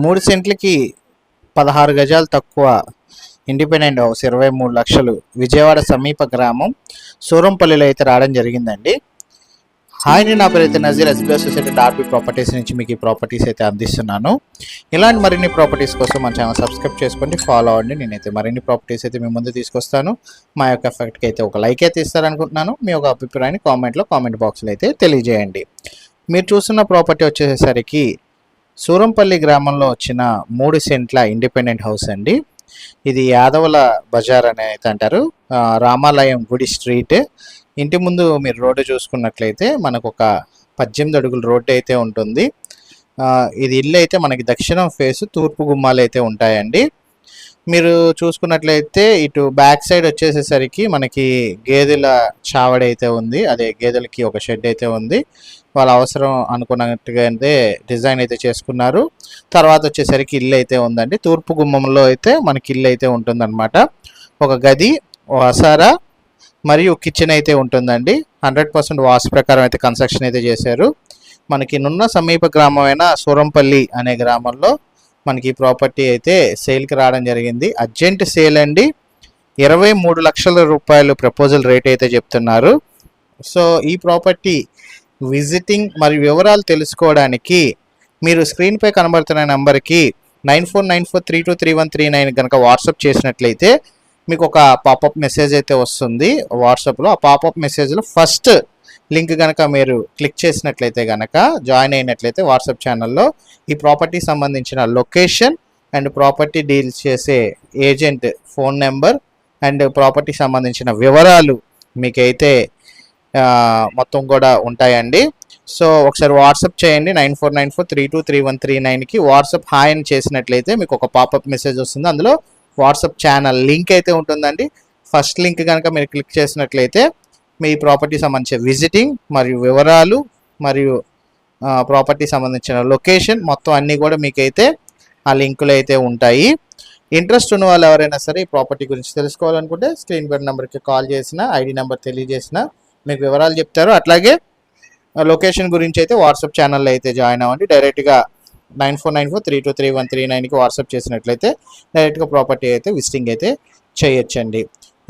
3 సెంట్లకి 16 గజాలు తక్కువ independent house 23 లక్షలు విజయవాడ సమీప గ్రామం సూరంపల్లిలో అయితే రావడం జరిగిందండి. హాయ్, నేను నా పేరు అయితే Nazir, SBI Society Darby Properties నుంచి మీకు ఈ ప్రాపర్టీస్ అయితే అందిస్తున్నాను. ఇలాంటి మరిన్ని ప్రాపర్టీస్ కోసం మన ఛానల్ సబ్స్క్రైబ్ చేసుకోండి, ఫాలో అవ్వండి. నేనైతే మరిన్ని ప్రాపర్టీస్ అయితే మీ ముందు తీసుకొస్తాను. మా యొక్క ఎఫెక్ట్కి అయితే ఒక లైక్ అయితే ఇస్తారనుకుంటున్నాను. మీ యొక్క అభిప్రాయాన్ని కామెంట్ బాక్స్లో అయితే తెలియజేయండి. మీరు చూస్తున్న ప్రాపర్టీ వచ్చేసరికి సూరంపల్లి గ్రామంలో వచ్చిన 3 సెంట్ల ఇండిపెండెంట్ హౌస్ అండి. ఇది యాదవుల బజార్ అని అయితే అంటారు. రామాలయం గుడి స్ట్రీట్. ఇంటి ముందు మీరు రోడ్డు చూసుకున్నట్లయితే మనకు ఒక 18 అడుగుల రోడ్డు అయితే ఉంటుంది. ఇది ఇల్లు అయితే మనకి దక్షిణం ఫేసు, తూర్పు గుమ్మాలు అయితే ఉంటాయండి. మీరు చూసుకున్నట్లయితే ఇటు బ్యాక్ సైడ్ వచ్చేసేసరికి మనకి గేదెల చావడి అయితే ఉంది. అదే గేదెలకి ఒక షెడ్ అయితే ఉంది. వాళ్ళ అవసరం అనుకున్నట్టుగా అయితే డిజైన్ అయితే చేసుకున్నారు. తర్వాత వచ్చేసరికి ఇల్లు అయితే ఉందండి. తూర్పు గుమ్మంలో అయితే మనకి ఇల్లు అయితే ఉంటుందన్నమాట. ఒక గది, వసారా మరియు కిచెన్ అయితే ఉంటుందండి. 100% వాస్తు ప్రకారం అయితే కన్స్ట్రక్షన్ అయితే చేశారు. మనకి నున్న సమీప గ్రామమైన సూరంపల్లి అనే గ్రామంలో మనకి ప్రాపర్టీ అయితే సేల్కి రావడం జరిగింది. అర్జెంట్ సేల్ అండి. 23 లక్షల రూపాయలు ప్రపోజల్ రేట్ అయితే చెప్తున్నారు. సో ఈ ప్రాపర్టీ విజిటింగ్ మరియు వివరాలు తెలుసుకోవడానికి మీరు స్క్రీన్పై కనబడుతున్న నెంబర్కి 9494323139 కనుక వాట్సాప్ చేసినట్లయితే మీకు ఒక పాపప్ మెసేజ్ అయితే వస్తుంది వాట్సాప్లో. ఆ పాపప్ మెసేజ్లో ఫస్ట్ లింక్ కనుక మీరు క్లిక్ చేసినట్లయితే కనుక జాయిన్ అయినట్లయితే వాట్సాప్ ఛానల్లో ఈ ప్రాపర్టీ సంబంధించిన లొకేషన్ అండ్ ప్రాపర్టీ డీల్స్ చేసే agent phone number and property సంబంధించిన వివరాలు మీకైతే మొత్తం కూడా ఉంటాయండి. సో ఒకసారి వాట్సాప్ చేయండి. 9494323139కి వాట్సాప్ హాయ్ అని చేసినట్లయితే మీకు ఒక పాపప్ మెసేజ్ వస్తుంది. అందులో వాట్సాప్ ఛానల్ లింక్ అయితే ఉంటుందండి. ఫస్ట్ లింక్ కనుక మీరు క్లిక్ చేసినట్లయితే మీ ప్రాపర్టీ సంబంధించిన విజిటింగ్ మరియు వివరాలు మరియు ప్రాపర్టీ సంబంధించిన లొకేషన్ మొత్తం అన్నీ కూడా మీకైతే ఆ లింకులు అయితే ఉంటాయి. ఇంట్రెస్ట్ ఉన్న వాళ్ళు ఎవరైనా సరే ఈ ప్రాపర్టీ గురించి తెలుసుకోవాలనుకుంటే స్క్రీన్ పై నెంబర్కి కాల్ చేసిన, ఐడి నెంబర్ తెలియజేసిన మీకు వివరాలు చెప్తారు. అట్లాగే లొకేషన్ గురించి అయితే వాట్సాప్ ఛానల్లో అయితే జాయిన్ అవ్వండి. డైరెక్ట్గా 9494323139కి వాట్సాప్ చేసినట్లయితే డైరెక్ట్గా ప్రాపర్టీ అయితే విజిటింగ్ అయితే చేయొచ్చండి.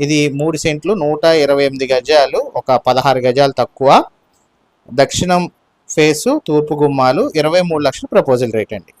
ఇది 3 సెంట్లు 128 గజాలు, ఒక 16 గజాలు తక్కువ, దక్షిణం ఫేసు, తూర్పు గుమ్మాలు, 23 లక్షల ప్రపోజల్ రేట్ అండి.